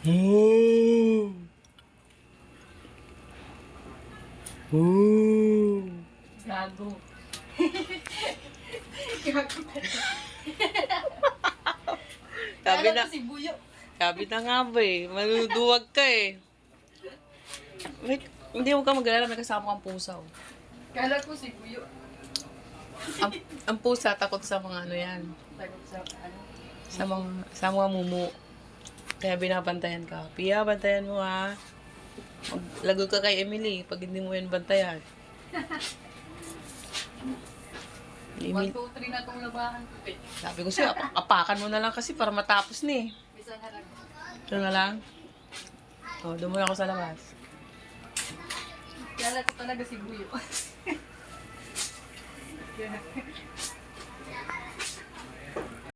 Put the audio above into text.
Oh. Oh. Gago. Gago. Sabi Kala na, ko si Buyo. sabi na nga ba eh. Manuduwag ka eh. Wait, hindi mo ka mag-alala. May kasama kang pusa oh. Kala ko si Buyo. Ang pusa takot sa mga ano yan. Tagot sa ano. Sa mga mumu. Kaya binabantayan ka. Pia, bantayan mo ha. Lagot ka kay Emily pag hindi mo yan bantayan. 1, 2, 3 na itong labahan ko. Sabi ko siya, apakan mo na lang kasi para matapos ni. Bisa na lang. Ito na lang. O, doon muna ako sa labas. Kala ko talaga si Buyo.